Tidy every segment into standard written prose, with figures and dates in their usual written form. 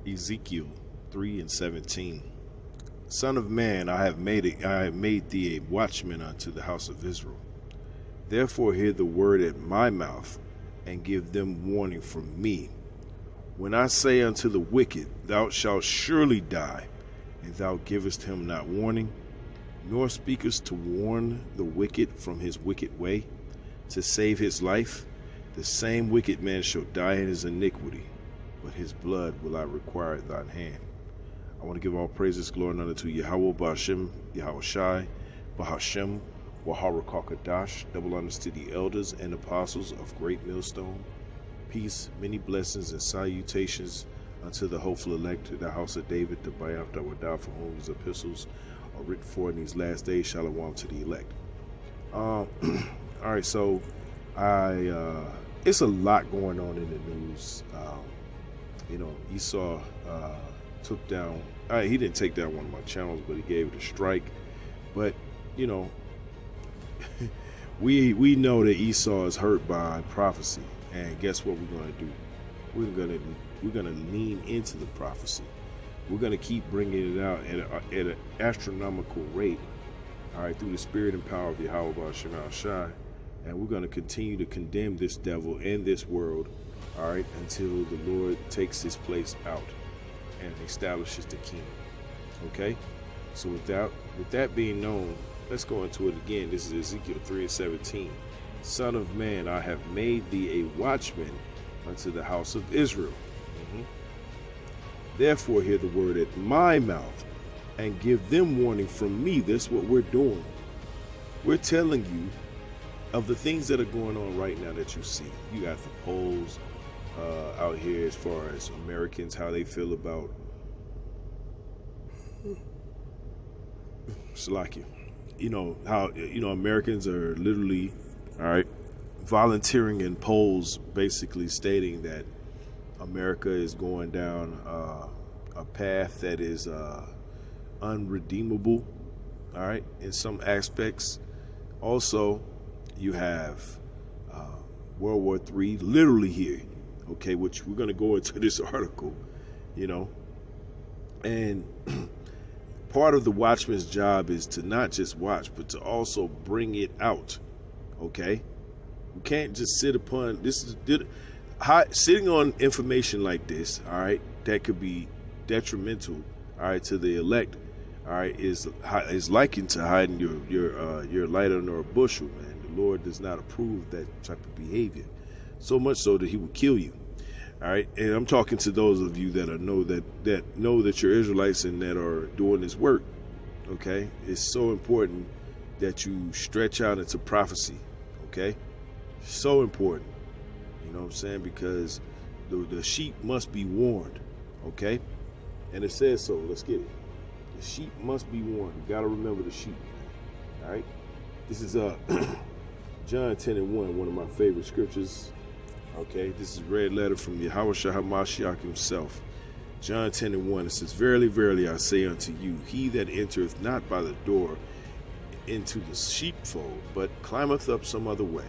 Ezekiel 3:17. Son of man, I have made thee a watchman unto the house of Israel. Therefore hear the word at my mouth, and give them warning from me. When I say unto the wicked, thou shalt surely die, and thou givest him not warning, nor speakest to warn the wicked from his wicked way, to save his life, the same wicked man shall die in his iniquity, but his blood will I require at thine hand. I want to give all praises, glory, and honor to Yahawashi Ba, Yahawashi, Bahashem, Waharakakadash, double honors to the elders and apostles of Great Millstone. Peace, many blessings, and salutations unto the hopeful elect to the house of David, the Bayaf Thawadah, for whom his epistles are written for in these last days. Shalom to the elect. All right, so it's a lot going on in the news. Esau took down. He didn't take down one of my channels, but he gave it a strike. But we know that Esau is hurt by prophecy, and guess what we're going to do? We're gonna lean into the prophecy. We're gonna keep bringing it out at an astronomical rate. All right, through the spirit and power of Yahawashi, and we're gonna continue to condemn this devil and this world. All right, until the Lord takes his place out and establishes the kingdom. Okay, so with that being known, let's go into it again. This is Ezekiel 3:17. Son of man, I have made thee a watchman unto the house of Israel. Therefore hear the word at my mouth, and give them warning from me. That's what we're doing. We're telling you of the things that are going on right now that you see. You got the polls out here as far as Americans, how they feel about Salakia. How Americans are literally, all right, volunteering in polls, basically stating that America is going down a path that is unredeemable, all right, in some aspects. Also, you have World War III literally here, okay, which we're going to go into this article, and part of the watchman's job is to not just watch, but to also bring it out, okay? We can't just sit upon this. Sitting on information like this, all right, that could be detrimental, all right, to the elect, all right, is likened to hiding your light under a bushel, man. The Lord does not approve that type of behavior, so much so that He will kill you, all right. And I'm talking to those of you that know that you're Israelites and that are doing this work, okay. It's so important that you stretch out into prophecy, okay. So important. You know what I'm saying? Because the sheep must be warned, okay? And it says so. Let's get it. The sheep must be warned. You got to remember the sheep, all right? This is John 10:1, one of my favorite scriptures, okay? This is red letter from Yahawashi HaMashiach himself. John 10:1, it says, Verily, verily, I say unto you, he that entereth not by the door into the sheepfold, but climbeth up some other way,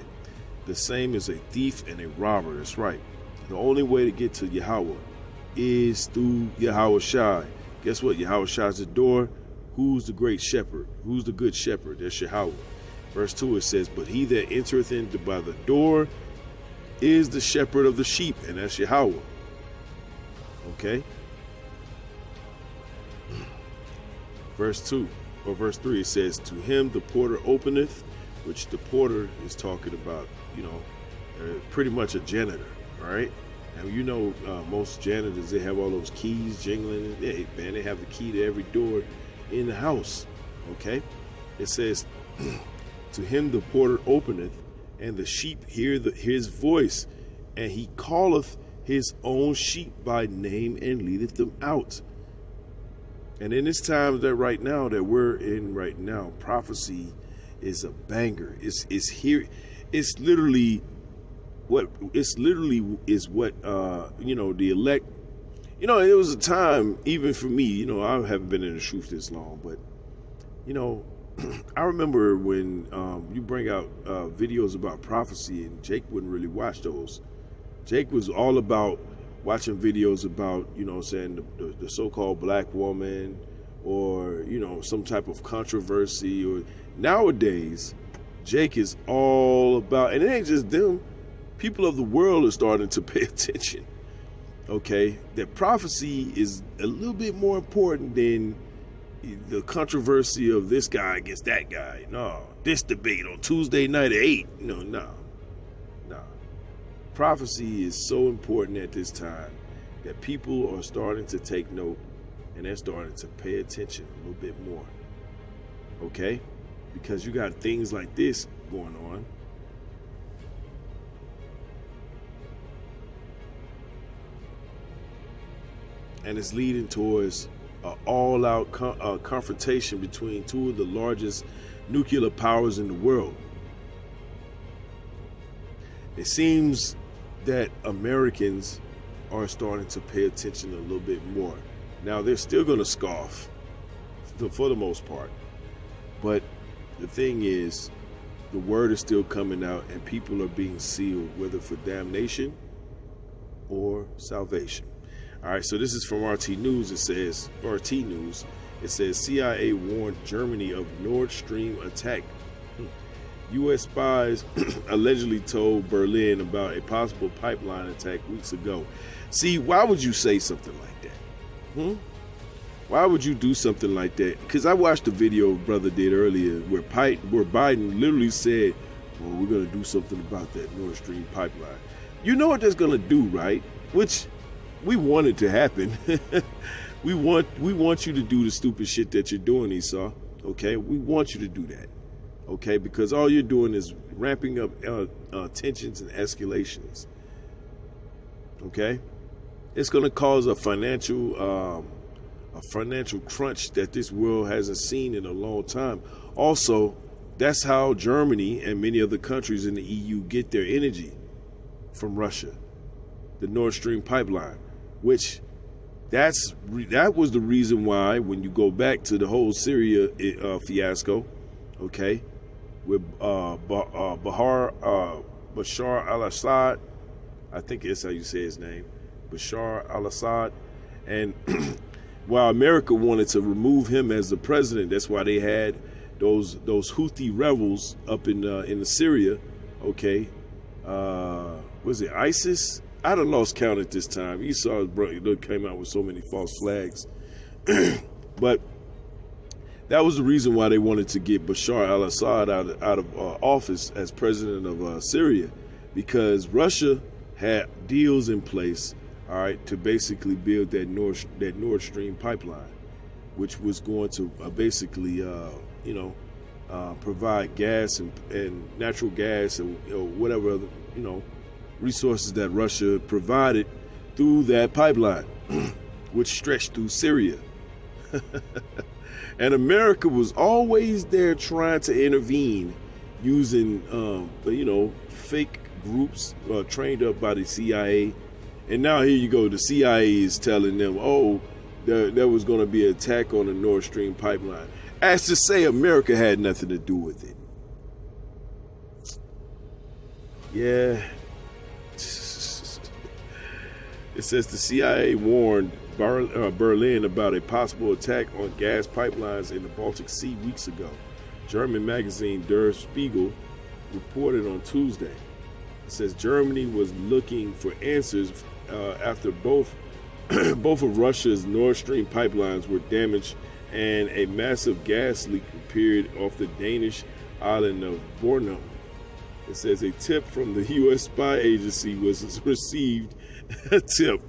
the same is a thief and a robber. That's right. The only way to get to Yahweh is through Yahawashi. Guess what? Yahawashi is the door. Who's the great shepherd? Who's the good shepherd? That's Yahweh. Verse 2, it says, But he that entereth in by the door is the shepherd of the sheep, and that's Yahweh. Okay? Verse 2, or verse 3, it says, To him the porter openeth, which the porter is talking about, pretty much a janitor, right? And most janitors, they have all those keys jingling. They have the key to every door in the house, okay? It says, To him the porter openeth, and the sheep hear his voice, and he calleth his own sheep by name and leadeth them out. And in this time that right now that we're in right now, prophecy is a banger. It's here. It's literally what the elect. It was a time even for me. I haven't been in the truth this long, but I remember when you bring out videos about prophecy, and Jake wouldn't really watch those. Jake was all about watching videos about, you know what I'm saying, the so-called black woman, or, you know, some type of controversy. Or nowadays, Jake is all about, and it ain't just them, people of the world are starting to pay attention. Okay, that prophecy is a little bit more important than the controversy of this guy against that guy. No, this debate on Tuesday night at 8. No. Prophecy is so important at this time that people are starting to take note, and they're starting to pay attention a little bit more. Okay, because you got things like this going on. And it's leading towards an all-out confrontation between two of the largest nuclear powers in the world. It seems that Americans are starting to pay attention a little bit more. Now, they're still going to scoff for the most part. But the thing is, the word is still coming out, and people are being sealed, whether for damnation or salvation. All right, so this is from RT News. It says, RT News, it says CIA warned Germany of Nord Stream attack. U.S. spies allegedly told Berlin about a possible pipeline attack weeks ago. See, why would you say something like that? Why would you do something like that? Because I watched the video brother did earlier where Biden literally said, well, we're going to do something about that Nord Stream pipeline. You know what that's going to do, right? Which we want it to happen. we want you to do the stupid shit that you're doing, Esau. Okay, we want you to do that. Okay, because all you're doing is ramping up tensions and escalations. Okay, it's going to cause a financial crunch that this world hasn't seen in a long time. Also, that's how Germany and many other countries in the EU get their energy from Russia, the Nord Stream pipeline. Which that was the reason why, when you go back to the whole Syria fiasco, okay, with Bashar al-Assad, I think that's how you say his name, Bashar al-Assad, and while America wanted to remove him as the president, that's why they had those Houthi rebels up in the Syria, okay, was it ISIS? I done lost count at this time. Esau came out with so many false flags. But that was the reason why they wanted to get Bashar al-Assad out of office as president of Syria, because Russia had deals in place, all right, to basically build that Nord Stream pipeline, which was going to basically, provide gas and natural gas and whatever other, resources that Russia provided through that pipeline, which stretched through Syria. And America was always there trying to intervene using, fake groups trained up by the CIA. And now here you go, the CIA is telling them, oh, there was going to be an attack on the Nord Stream pipeline. As to say America had nothing to do with it. Yeah. It says the CIA warned Berlin about a possible attack on gas pipelines in the Baltic Sea weeks ago. German magazine Der Spiegel reported on Tuesday. It says Germany was looking for answers after both of Russia's Nord Stream pipelines were damaged and a massive gas leak appeared off the Danish island of Bornholm. It says a tip from the U.S. spy agency was received. A tip.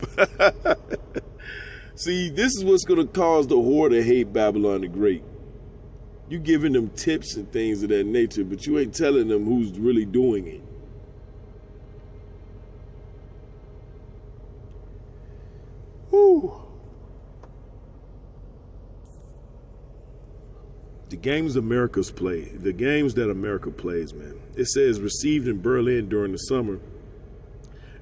See, this is what's going to cause the whore to hate Babylon the Great. You giving them tips and things of that nature, but you ain't telling them who's really doing it. Whew. The games America's play, the games that America plays, man. It says received in Berlin during the summer.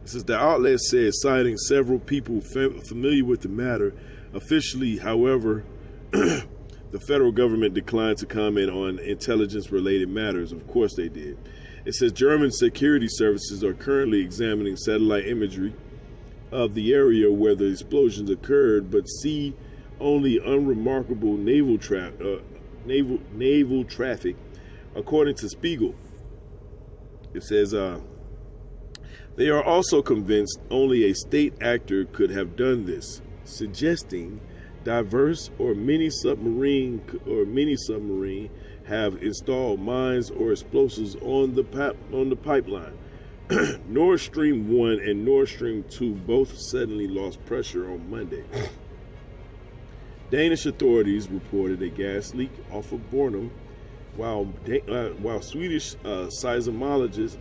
It says the outlet said, citing several people familiar with the matter. Officially, however, the federal government declined to comment on intelligence-related matters. Of course they did. It says German security services are currently examining satellite imagery of the area where the explosions occurred, but see only unremarkable naval traffic, according to Spiegel. It says they are also convinced only a state actor could have done this, suggesting diverse or mini submarine have installed mines or explosives on the pipeline. Nord Stream 1 and Nord Stream 2 both suddenly lost pressure on Monday. Danish authorities reported a gas leak off of Bornholm, while Swedish seismologists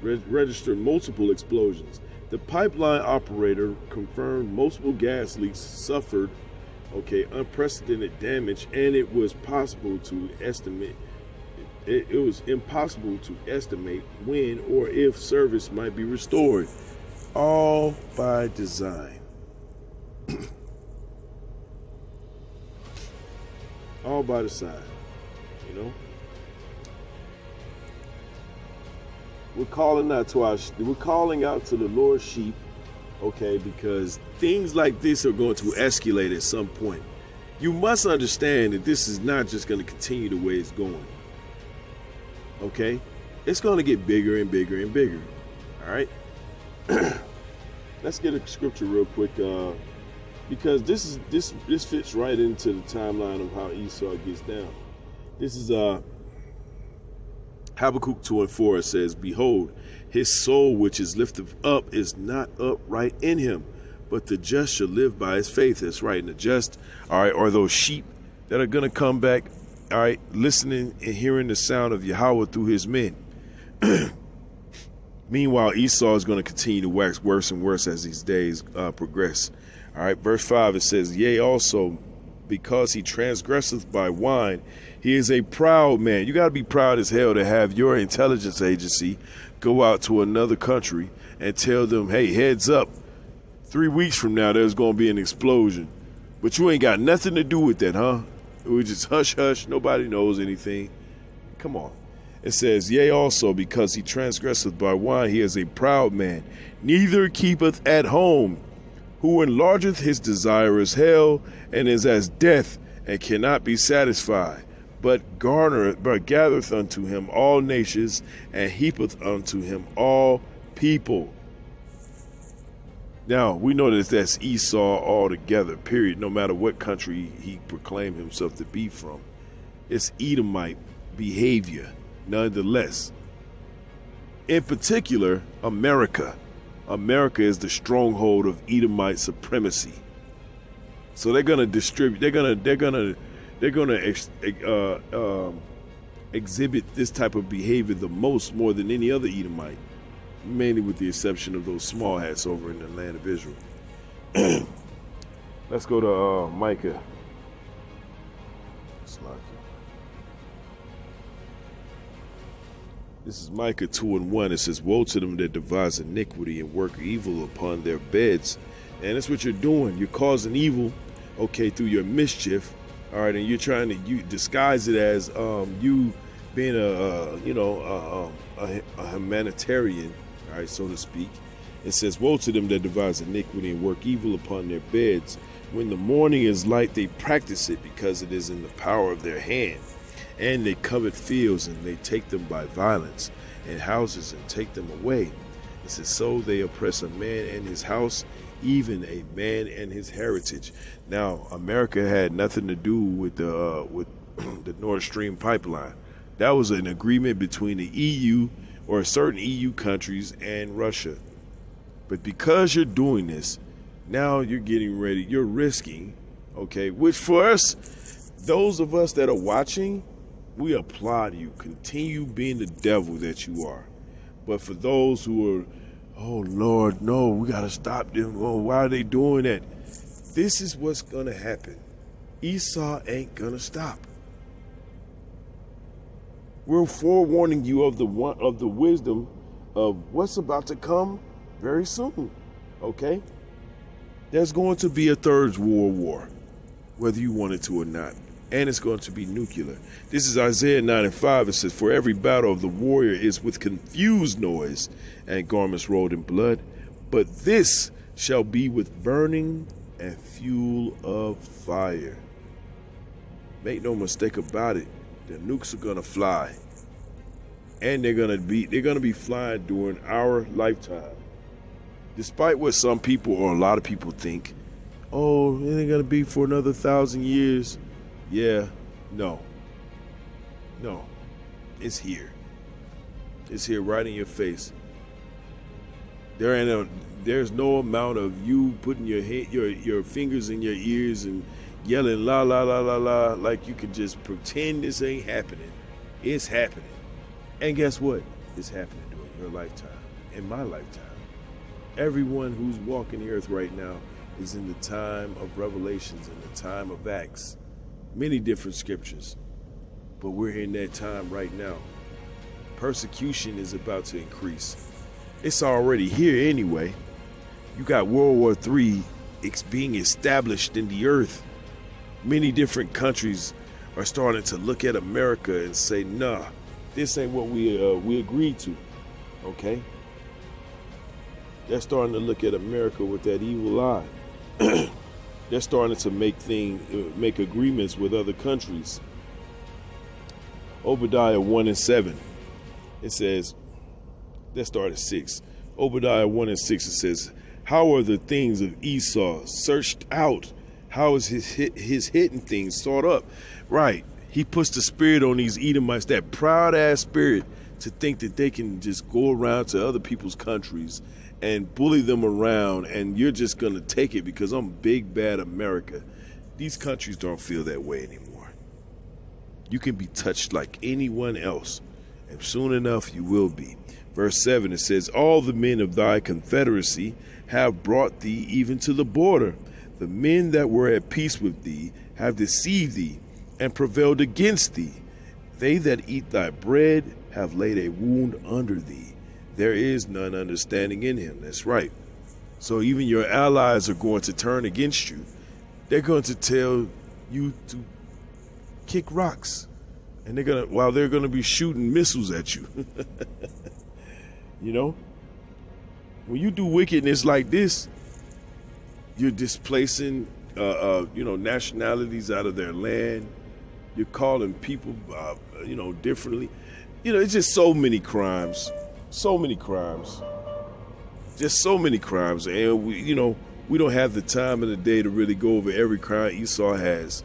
registered multiple explosions. The pipeline operator confirmed multiple gas leaks suffered unprecedented damage, and it was impossible to estimate when or if service might be restored, all by design. All by design, you know. We're calling out to the Lord's sheep, because things like this are going to escalate at some point. You must understand that this is not just going to continue the way it's going. Okay? It's going to get bigger and bigger and bigger. All right? Let's get a scripture real quick, because this fits right into the timeline of how Esau gets down. This is Habakkuk 2:4. It says, "Behold, his soul which is lifted up is not upright in him, but the just shall live by his faith." That's right. And the just, are those sheep that are going to come back, listening and hearing the sound of Yahweh through his men. Meanwhile, Esau is going to continue to wax worse and worse as these days progress. Verse 5, it says, "Yea, also, because he transgresseth by wine, he is a proud man." You got to be proud as hell to have your intelligence agency go out to another country and tell them, hey, heads up, 3 weeks from now there's going to be an explosion. But you ain't got nothing to do with that, huh? We just hush, hush, nobody knows anything. Come on. It says, "Yea, also, because he transgresseth by wine, he is a proud man, neither keepeth at home, who enlargeth his desire as hell, and is as death, and cannot be satisfied, but gathereth unto him all nations, and heapeth unto him all people." Now, we know that that's Esau altogether, period, no matter what country he proclaimed himself to be from. It's Edomite behavior, nonetheless. In particular, America. America is the stronghold of Edomite supremacy. So they're gonna distribute. They're gonna exhibit this type of behavior more than any other Edomite, mainly with the exception of those small hats over in the land of Israel. Let's go to Micah. This is Micah 2:1. It says, "Woe to them that devise iniquity and work evil upon their beds." And that's what you're doing. You're causing evil, through your mischief. All right, and you're trying to disguise it as you being a humanitarian, all right, so to speak. It says, "Woe to them that devise iniquity and work evil upon their beds. When the morning is light, they practice it, because it is in the power of their hand. And they covet fields, and they take them by violence, and houses, and take them away. It says, so they oppress a man and his house, even a man and his heritage." Now, America had nothing to do with the Nord Stream pipeline. That was an agreement between the EU or certain EU countries and Russia. But because you're doing this, now you're getting ready, you're risking, which for us, those of us that are watching, we applaud you. Continue being the devil that you are. But for those who are, oh Lord, no, we got to stop them. Oh, why are they doing that? This is what's going to happen. Esau ain't going to stop. We're forewarning you of the wisdom of what's about to come very soon. There's going to be a third world war, whether you want it to or not. And it's going to be nuclear. This is Isaiah 9:5. It says, "For every battle of the warrior is with confused noise, and garments rolled in blood. but this shall be with burning and fuel of fire. Make no mistake about it, the nukes are gonna fly. And they're gonna be flying during our lifetime. Despite what some people or a lot of people think, oh, it ain't gonna be for another 1,000 years. Yeah, no. It's here. It's here right in your face. There's no amount of you putting your fingers in your ears and yelling la la la la la like you can just pretend this ain't happening. It's happening. And guess what? It's happening during your lifetime, in my lifetime. Everyone who's walking the earth right now is in the time of Revelations, in the time of Acts. Many different scriptures. But we're in that time right now. Persecution is about to increase. It's already here anyway. You got World War III being established in the earth. Many different countries are starting to look at America and say, nah, this ain't what we agreed to. Okay? They're starting to look at America with that evil eye. They're starting to make agreements with other countries. Obadiah 1:7. It says, let's start at 6. Obadiah 1:6, it says, how are the things of Esau searched out? How is his hidden things sought up? Right. He puts the spirit on these Edomites, that proud ass spirit, to think that they can just go around to other people's countries and bully them around, and you're just going to take it because I'm big bad America. These countries don't feel that way anymore. You can be touched like anyone else, and soon enough you will be. Verse 7, it says, all the men of thy confederacy have brought thee even to the border. The men that were at peace with thee have deceived thee and prevailed against thee. They that eat thy bread have laid a wound under thee. There is none understanding in him. That's right. So even your allies are going to turn against you. They're going to tell you to kick rocks. And they're gonna be shooting missiles at you. You know? When you do wickedness like this, you're displacing nationalities out of their land. You're calling people differently. It's just so many crimes. So many crimes. Just so many crimes. And we don't have the time of the day to really go over every crime Esau has.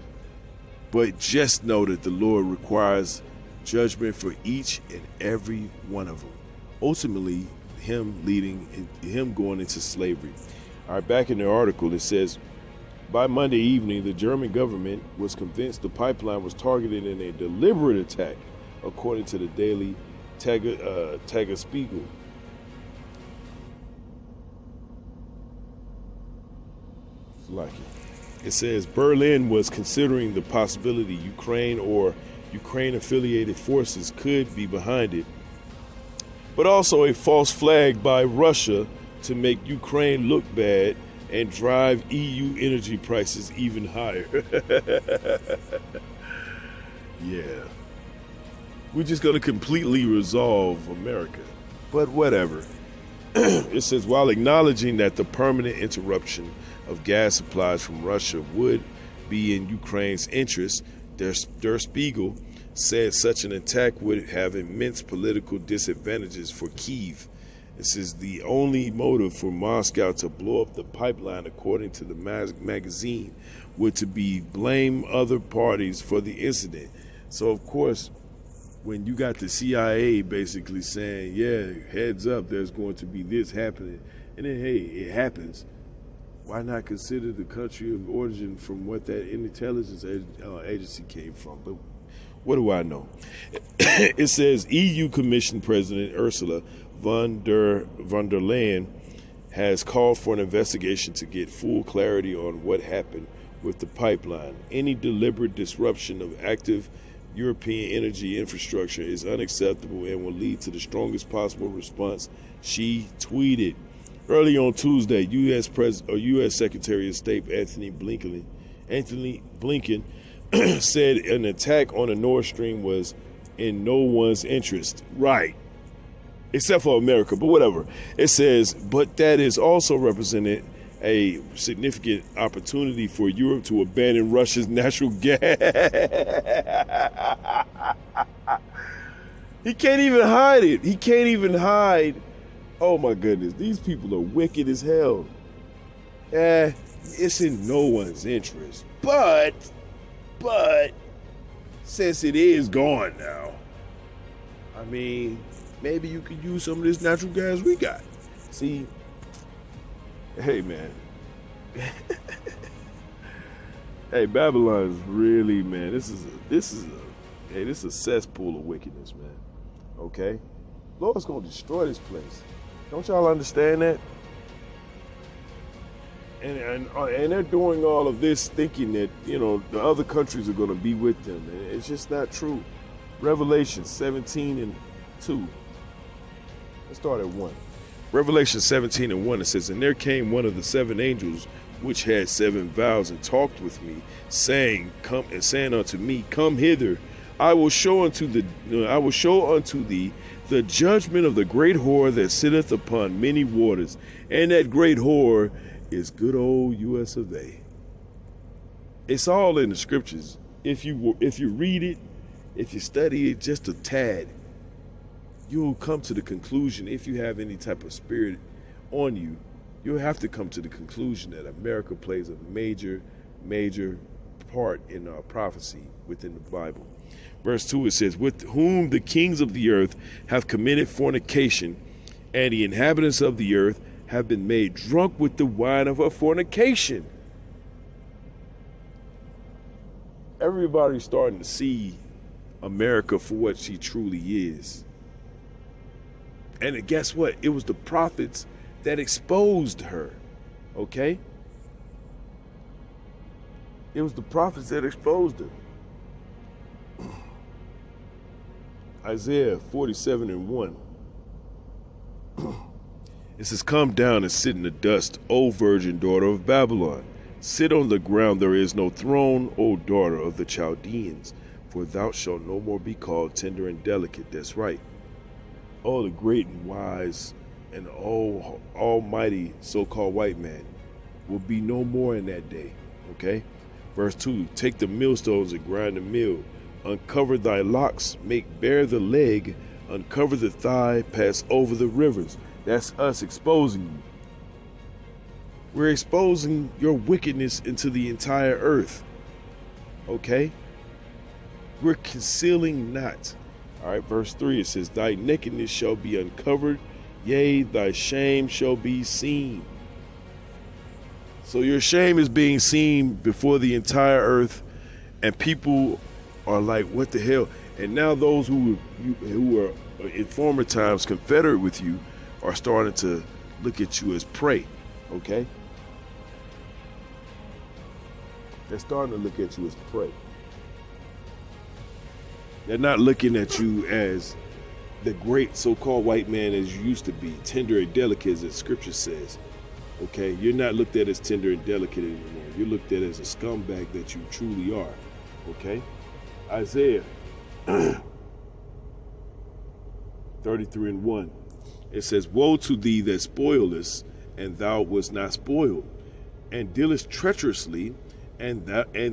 But just know that the Lord requires judgment for each and every one of them. Ultimately, him going into slavery. All right, back in the article, it says, by Monday evening, the German government was convinced the pipeline was targeted in a deliberate attack, according to the Daily Tagesspiegel. Like it says Berlin was considering the possibility Ukraine or Ukraine-affiliated forces could be behind it, but also a false flag by Russia to make Ukraine look bad and drive EU energy prices even higher. Yeah. We're just going to completely resolve America. But whatever. It says, while acknowledging that the permanent interruption of gas supplies from Russia would be in Ukraine's interest, Der Spiegel said such an attack would have immense political disadvantages for Kyiv. It says the only motive for Moscow to blow up the pipeline, according to the magazine, would to be blame other parties for the incident. So, of course, when you got the CIA basically saying, yeah, heads up, there's going to be this happening, and then, hey, it happens, why not consider the country of origin from what that intelligence agency came from? But what do I know? It says EU Commission President Ursula von der Leyen has called for an investigation to get full clarity on what happened with the pipeline. Any deliberate disruption of active European energy infrastructure is unacceptable and will lead to the strongest possible response, she tweeted. Early on Tuesday, U.S. Secretary of State Anthony Blinken said an attack on the Nord Stream was in no one's interest. Right. except for America, but whatever. It says, but that is also represented a significant opportunity for Europe to abandon Russia's natural gas. He can't even hide it. He can't even hide. Oh my goodness, these people are wicked as hell. It's in no one's interest. But, since it is gone now, I mean, maybe you could use some of this natural gas we got. See, hey man. Hey, Babylon is really, man, this is a cesspool of wickedness, man. Okay? Lord's gonna destroy this place. Don't y'all understand that? And they're doing all of this thinking that, you know, the other countries are gonna be with them. And it's just not true. Revelation 17:2. Let's start at 1. Revelation 17:1, it says, and there came one of the 7 angels which had 7 vials and talked with me, saying unto me, come hither. I will show unto thee the judgment of the great whore that sitteth upon many waters, and that great whore is good old US of A. It's all in the scriptures. If you read it, if you study it just a tad, you'll come to the conclusion, if you have any type of spirit on you, you'll have to come to the conclusion that America plays a major part in our prophecy within the Bible. Verse 2, it says, with whom the kings of the earth have committed fornication, and the inhabitants of the earth have been made drunk with the wine of her fornication. Everybody's starting to see America for what she truly is. And guess what? It was the prophets that exposed her. Okay? It was the prophets that exposed her. Isaiah 47:1. It says, come down and sit in the dust, O virgin daughter of Babylon. Sit on the ground, there is no throne, O daughter of the Chaldeans, for thou shalt no more be called tender and delicate. That's right. Oh, the great and wise and almighty so-called white man will be no more in that day. Okay? Verse 2, take the millstones and grind the mill. Uncover thy locks, make bare the leg, uncover the thigh, pass over the rivers. That's us exposing you. We're exposing your wickedness into the entire earth. Okay? We're concealing not. All right, verse 3, it says, thy nakedness shall be uncovered, yea, thy shame shall be seen. So your shame is being seen before the entire earth, and people are like, what the hell? And now those who were in former times confederate with you are starting to look at you as prey. Okay? They're starting to look at you as prey. They're not looking at you as the great so-called white man as you used to be, tender and delicate as the scripture says. Okay? You're not looked at as tender and delicate anymore. You're looked at as a scumbag that you truly are. Okay? Isaiah 33:1. It says, woe to thee that spoilest, and thou wast not spoiled, and dealest treacherously, and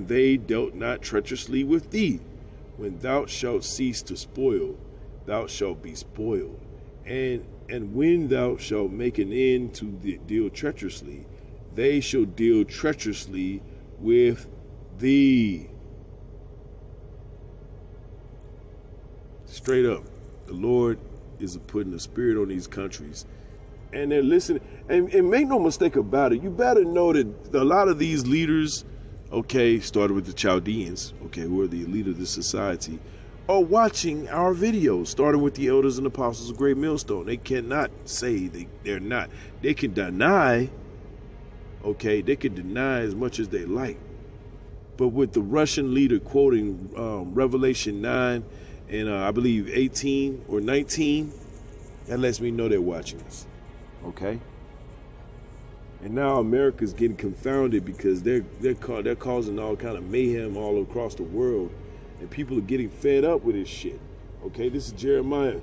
they dealt not treacherously with thee. When thou shalt cease to spoil, thou shalt be spoiled. And when thou shalt make an end to deal treacherously, they shall deal treacherously with thee. Straight up, the Lord is putting a spirit on these countries, and they're listening. And make no mistake about it, you better know that a lot of these leaders, okay, started with the Chaldeans, okay, who are the elite of this society, are watching our videos, starting with the elders and apostles of Great Millstone. They cannot say they're not. They can deny, okay, they can deny as much as they like. But with the Russian leader quoting Revelation 9 and I believe 18 or 19, that lets me know they're watching us, okay? And now America's getting confounded because they're causing all kind of mayhem all across the world, and people are getting fed up with this shit. Okay, this is Jeremiah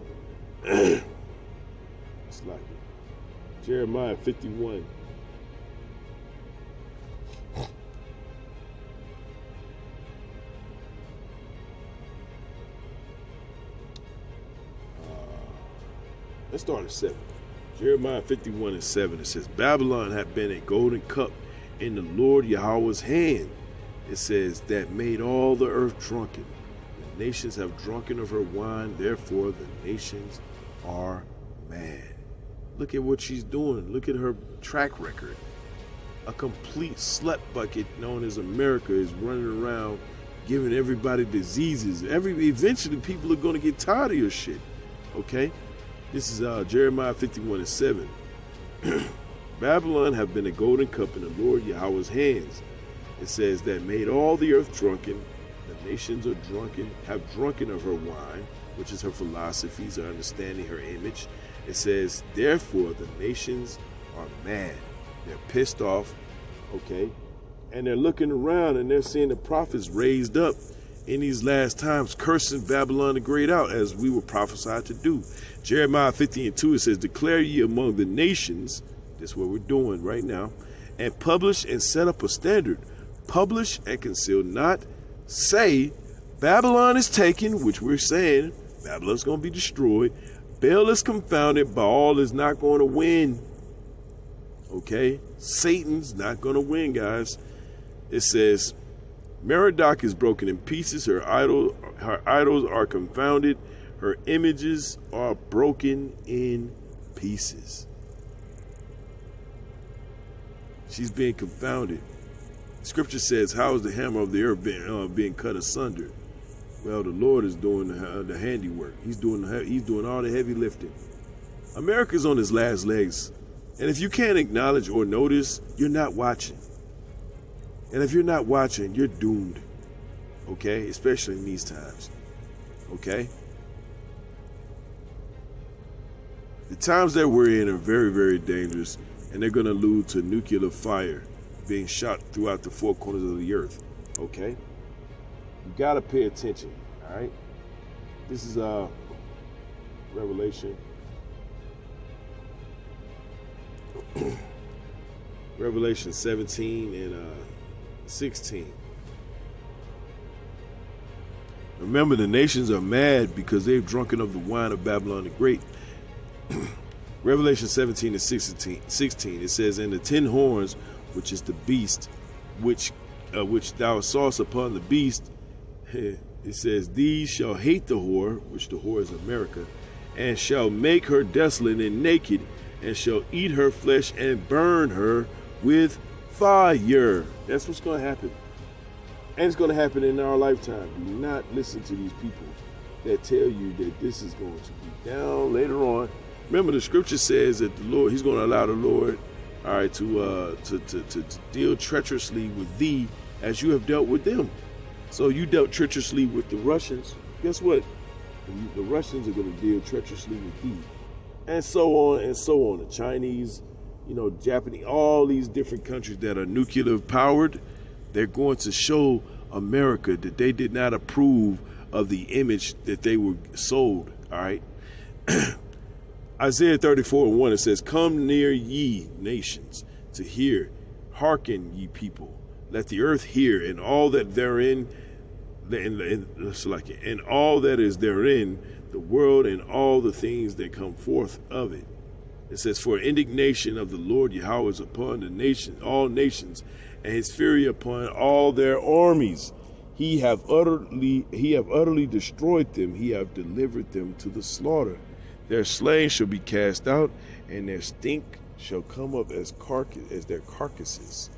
It's like it. Jeremiah 51. Let's start at 7. Jeremiah 51 and 7. It says, Babylon hath been a golden cup in the Lord Yahweh's hand. It says, that made all the earth drunken. The nations have drunken of her wine, therefore the nations are mad. Look at what she's doing. Look at her track record. A complete slut bucket known as America is running around giving everybody diseases. Eventually people are going to get tired of your shit. Okay? This is Jeremiah 51 and 7. Babylon have been a golden cup in the Lord Yahweh's hands. It says that made all the earth drunken. The nations are drunken, have drunken of her wine, which is her philosophies, her understanding, her image. It says, therefore the nations are mad. They're pissed off, okay? And they're looking around and they're seeing the prophets raised up in these last times, cursing Babylon the Great out, as we were prophesied to do. Jeremiah 50 and 2, it says, declare ye among the nations, that's what we're doing right now, and publish and set up a standard. Publish and conceal not. Say, Babylon is taken, which we're saying, Babylon's going to be destroyed. Baal is confounded, Baal is not going to win. Okay? Satan's not going to win, guys. It says, Merodach is broken in pieces, her idols are confounded, her images are broken in pieces. She's being confounded. Scripture says, how is the hammer of the earth being cut asunder? Well, the Lord is doing the handiwork. He's doing all the heavy lifting. America's on its last legs. And if you can't acknowledge or notice, you're not watching. And if you're not watching, you're doomed. Okay? Especially in these times. Okay? The times that we're in are very, very dangerous. And they're going to allude to nuclear fire being shot throughout the four corners of the earth. Okay? You got to pay attention. All right? This is Revelation. Revelation 17 and 16. Remember, the nations are mad because they've drunken of the wine of Babylon the Great. Revelation 17 and 16, it says, and the 10 horns, which is the beast, which thou sawest upon the beast, it says, these shall hate the whore, which the whore is America, and shall make her desolate and naked, and shall eat her flesh and burn her with fire. That's what's going to happen. And it's going to happen in our lifetime. Do not listen to these people that tell you that this is going to be down later on. Remember, the scripture says that the Lord, he's going to allow the Lord, all right, to deal treacherously with thee as you have dealt with them. So you dealt treacherously with the Russians. Guess what? The Russians are going to deal treacherously with thee. And so on and so on. The Chinese, Japanese, all these different countries that are nuclear powered, they're going to show America that they did not approve of the image that they were sold. All right. Isaiah 34 and 1, it says, come near ye nations to hear, hearken ye people, let the earth hear, and all that therein, and all that is therein, the world and all the things that come forth of it. It says, for indignation of the Lord Yahweh is upon the nation, all nations, and his fury upon all their armies. He have utterly destroyed them. He have delivered them to the slaughter. Their slain shall be cast out, and their stink shall come up as their carcasses.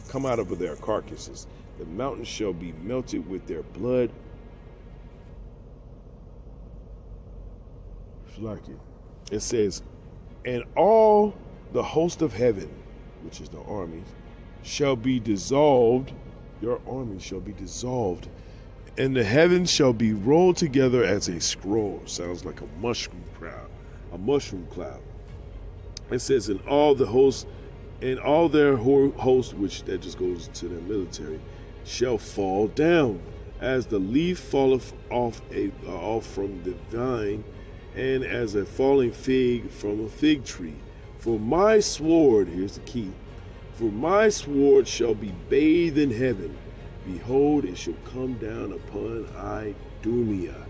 Come out of their carcasses. The mountains shall be melted with their blood. It says, and all the host of heaven, which is the armies, shall be dissolved. Your army shall be dissolved, and the heavens shall be rolled together as a scroll. Sounds like a mushroom cloud. It says, and all the hosts, and all their hosts, which that just goes to their military, shall fall down, as the leaf falleth off from the vine, and as a falling fig from a fig tree. For my sword, here's the key, for my sword shall be bathed in heaven. Behold, it shall come down upon Idumea,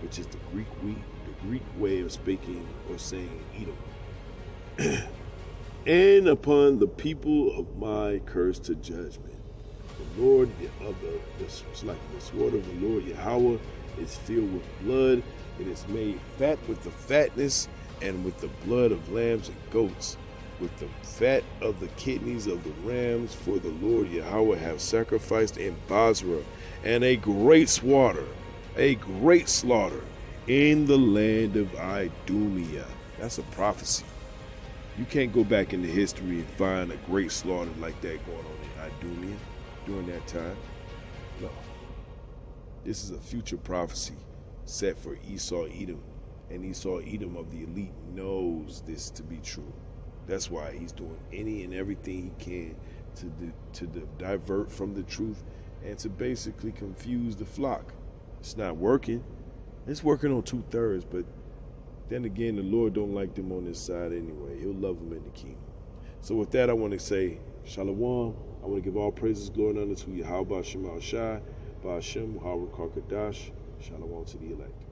which is the Greek way of speaking or saying Edom, and upon the people of my curse to judgment. The Lord it's like the sword of the Lord Yahweh is filled with blood. It is made fat with the fatness and with the blood of lambs and goats, with the fat of the kidneys of the rams. For the Lord Yahweh have sacrificed in Basra, and a great slaughter in the land of Idumea. That's a prophecy. You can't go back into history and find a great slaughter like that going on in Idumea during that time. No. This is a future prophecy set for Esau Edom, and Esau Edom of the elite knows this to be true. That's why he's doing any and everything he can to divert from the truth and to basically confuse the flock. It's not working. It's working on 2/3, but then again, the Lord don't like them on this side anyway. He'll love them in the kingdom. So with that, I want to say Shalom. I want to give all praises, glory, and honor to Yahawashi, Ba Hashem, Muhammad Karkadash. Shalom to the elect.